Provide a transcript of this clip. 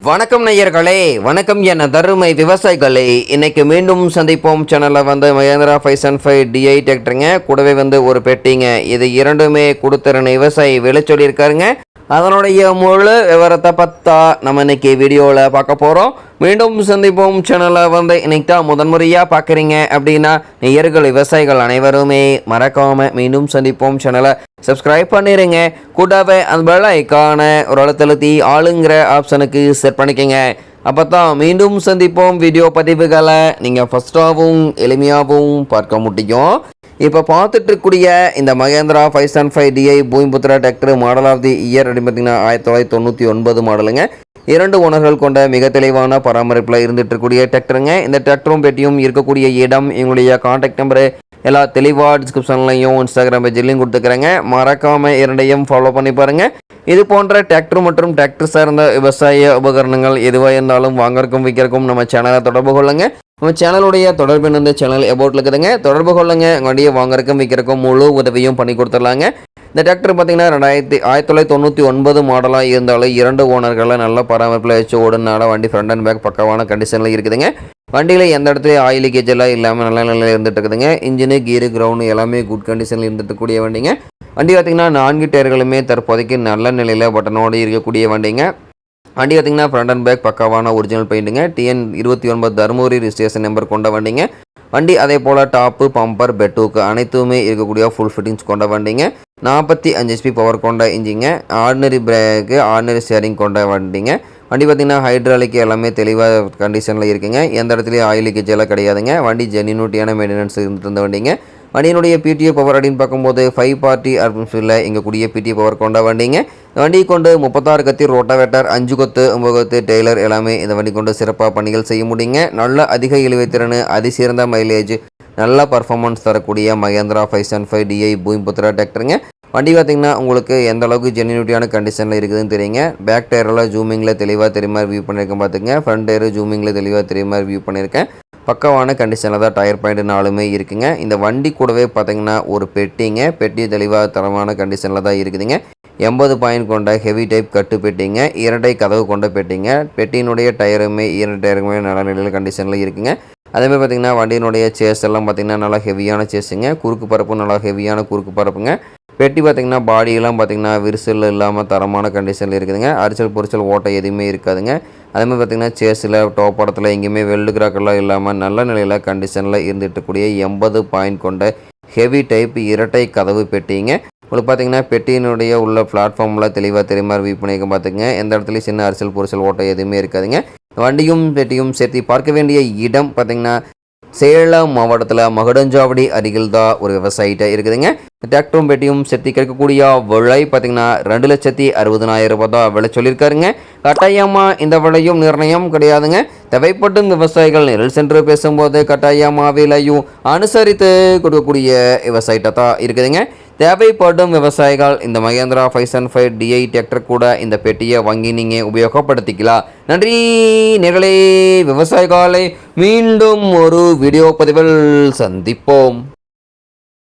வணக்கம் நேயர்களே, வணக்கம் என தருமை விவசாயிகளே. இன்னைக்கு மீண்டும் சந்திப்போம் சேனலில் மகேந்திரா 575 DI டிராக்டருங்க, கூடவே ஒரு பெட்டிங்க. இது இரண்டுமே கொடுத்துறன விவசாயி விலை சொல்லியிருக்காருங்க. அதனுடைய முழு விவரத்தை பற்றா நம்ம இன்னைக்கு வீடியோவில் பார்க்க போகிறோம். மீண்டும் சந்திப்போம் சேனலில் இன்னைக்கு தான் முதன்முறையாக பார்க்குறீங்க அப்படின்னா நேயர்கள் விவசாயிகள் அனைவருமே மறக்காமல் மீண்டும் சந்திப்போம் சேனலை சப்ஸ்கிரைப் பண்ணிடுங்க. கூடவே அந்த பெல் ஐக்கான ஒரு அழுத்தழுத்தி ஆளுங்கிற ஆப்ஷனுக்கு செட் பண்ணிக்கோங்க. அப்போ தான் மீண்டும் சந்திப்போம் வீடியோ பதிவுகளை நீங்கள் ஃபஸ்ட்டாகவும் எளிமையாகவும் பார்க்க முடியும். இப்போ பார்த்துட்டு இருக்கக்கூடிய இந்த Mahindra 575 DI Bhoomiputra tractor model of the year அப்படின்னு பார்த்தீங்கன்னா 1999 மாடலுங்க. 2 ஓனர்கள் கொண்ட மிக தெளிவான பராமரிப்பில் இருந்துட்டு இருக்கக்கூடிய டிராக்டருங்க. இந்த டிராக்டரும் பெட்டியும் இருக்கக்கூடிய இடம், எங்களுடைய கான்டாக்ட் நம்பரு எல்லா தெளிவாக டிஸ்கிரிப்ஷன்லையும் இன்ஸ்டாகிராம் பேஜ்லையும் கொடுத்துக்கிறேங்க. மறக்காமல் இரண்டையும் ஃபாலோ பண்ணி பாருங்கள். இது போன்ற டிராக்டர் மற்றும் டிராக்டர் சார்ந்த விவசாய உபகரணங்கள் எதுவாக இருந்தாலும் வாங்கறக்கும் விற்கிறக்கும் நம்ம சேனலை தொடர்பு கொள்ளுங்க. நம்ம சேனலுடைய தொடர்பு இந்த சேனல் எபோட்டில் இருக்குதுங்க, தொடர்பு கொள்ளுங்க. வண்டியை வாங்கறக்கும் விற்கிறக்கும் முழு உதவியும் பண்ணி கொடுத்துடலாங்க. இந்த டிராக்டர் பார்த்தீங்கன்னா 1999 மாடலாக இருந்தாலும் 2 ஓனர்களில் நல்ல பராமரிப்பில் வச்சு ஓடுனால வண்டி ஃப்ரண்ட் அண்ட் பேக் பக்கவான கண்டிஷனில் இருக்குதுங்க. வண்டியில் எந்த இடத்துலையும் ஆயில் லீக்கேஜ் எல்லாம் இல்லாமல் நல்ல நிலையில் இருந்துட்டு இருக்குதுங்க. இன்ஜினு கீரு கிரவுண்டு எல்லாமே குட் கண்டிஷனில் இருந்துட்டு கூடிய வண்டிங்க. வண்டி பார்த்திங்கன்னா 4 டயர்களுமே தற்போதைக்கு நல்ல நிலையில் பட்டனோடு இருக்கக்கூடிய வண்டிங்க. வண்டி பார்த்திங்கன்னா ஃப்ரண்ட் அண்ட் பேக் பக்காவான ஒரிஜினல் பெயிண்ட்டுங்க. TN 29 தருமபுரி ரிஜிஸ்ட்ரேஷன் நம்பர் கொண்ட வண்டிங்க. வண்டி அதே போல் டாப்பு பம்பர் பெட்டுக்கு அனைத்துமே இருக்கக்கூடிய ஃபுல் ஃபிட்டிங்ஸ் கொண்ட வண்டிங்க. 45 HP பவர் கொண்ட இன்ஜிங்க. ஆர்டினரி பிரேக்கு ஆர்டினரி ஸ்டேரிங் கொண்ட வண்டிங்க. வண்டி பார்த்திங்கன்னா ஹைட்ராலிக் எல்லாமே தெளிவாக கண்டிஷனில் இருக்குங்க. எந்த இடத்துலையும் ஆயில் லீக்கேஜ் எல்லாம் கிடையாதுங்க. வண்டி ஜென்யூனிட்டியான மெயின்டெனன்ஸ் இருந்த வண்டிங்க. வண்டியினுடைய PTO பவர் அப்படின்னு பார்க்கும்போது 5 பார்ட்டி அர்பன்ஃபீல்டில் எங்கள் கூடிய PTO பவர் கொண்ட வண்டிங்க. வண்டி கொண்டு 36 கத்தி ரோட்டாவேட்டர் 5 கொத்து 9 கொத்து டெய்லர் எல்லாமே இந்த வண்டி கொண்டு சிறப்பாக பணிகள் செய்ய முடியுங்க. நல்ல அதிக இழுவைத்திறன், அதிசிறந்த மைலேஜ், நல்ல பர்ஃபார்மன்ஸ் தரக்கூடிய மகேந்திரா 575 DI பூமிபுத்திரா டிராக்டருங்க. வண்டி பார்த்திங்கன்னா உங்களுக்கு எந்த அளவுக்கு ஜென்யூனிட்டியான கண்டிஷனில் இருக்குதுன்னு தெரியுங்க. பேக் டயரில் ஜூமிங்கில் தெளிவாக தெரியுமா வியூ பண்ணியிருக்கேன் பார்த்துங்க. ஃப்ரண்ட் டயரு ஜூமிங்கில் தெளிவாக தெரியுமா வியூ பண்ணியிருக்கேன். பக்கவான கண்டிஷனில் தான் டயர் பாயிண்ட் 4மே இருக்குங்க. இந்த வண்டி கூடவே பார்த்திங்கன்னா ஒரு பெட்டிங்க. பெட்டி தெளிவாக தரமான கண்டிஷனில் தான் இருக்குதுங்க. 80 பாயிண்ட் கொண்ட ஹெவி டைப் கட்டு பெட்டிங்க. 2 கதவு கொண்ட பெட்டிங்க. பெட்டியினுடைய டயருமே 2 டயருமே நல்ல நிலையில் கண்டிஷனில் இருக்குங்க. அதேமாதிரி பார்த்திங்கன்னா வண்டியினுடைய சேஸ் எல்லாம் பார்த்திங்கன்னா நல்லா ஹெவியான சேஸுங்க. குறுக்கு பரப்பு நல்லா ஹெவியான குறுக்கு பரப்புங்க. பெட்டி பார்த்திங்கன்னா பாடியெல்லாம் பார்த்திங்கன்னா விரிசல் இல்லாமல் தரமான கண்டிஷனில் இருக்குதுங்க. அரிசல் பொரிசல் ஓட்டை எதுவுமே இருக்காதுங்க. அதேமாதிரி பார்த்திங்கன்னா சேஸில் டாப் படத்தில் எங்கேயுமே வெல்டு கிராக்கெல்லாம் இல்லாமல் நல்ல நிலையில் கண்டிஷனில் இருந்துகிட்டக்கூடிய 80 பாயிண்ட் கொண்ட ஹெவி டைப் இரட்டை கதவு பெட்டிங்க. உங்களுக்கு பார்த்திங்கன்னா பெட்டியினுடைய உள்ள பிளாட்ஃபார்மில் தெளிவாக தெரியுமா வியூ பண்ணியிருக்க பார்த்துங்க. எந்த இடத்துலையும் சின்ன அரிசல் பொரிசல் ஓட்டை எதுவுமே இருக்காதுங்க. வண்டியும் பெட்டியும் சேர்த்து பார்க்க வேண்டிய இடம் பார்த்திங்கன்னா சேலம் மாவட்டத்தில் மகுடஞ்சாவடி அருகில் தான் ஒரு விவசாயிட்ட இருக்குதுங்க. டிராக்டரும் பெட்டியும் சேர்த்து கிடைக்கக்கூடிய விலை பார்த்திங்கன்னா 2,60,000 ரூபாய் தான் விலை சொல்லியிருக்காருங்க. கட்டாயமாக இந்த விலையும் நிர்ணயம் கிடையாதுங்க. தேவைப்படும் விவசாயிகள் நெல் சென்று பேசும்போது கட்டாயமாக விலையும் அனுசரித்து கொடுக்கக்கூடிய விவசாயிட்ட தான் இருக்குதுங்க. தேவைப்படும் விவசாயிகள் இந்த மகேந்திரா 575 DI டிராக்டர் கூட இந்த பெட்டியை வாங்கி நீங்கள் உபயோகப்படுத்திக்கலாம். நன்றி நேர்களே, விவசாயிகளை மீண்டும் ஒரு வீடியோ பதிவில் சந்திப்போம்.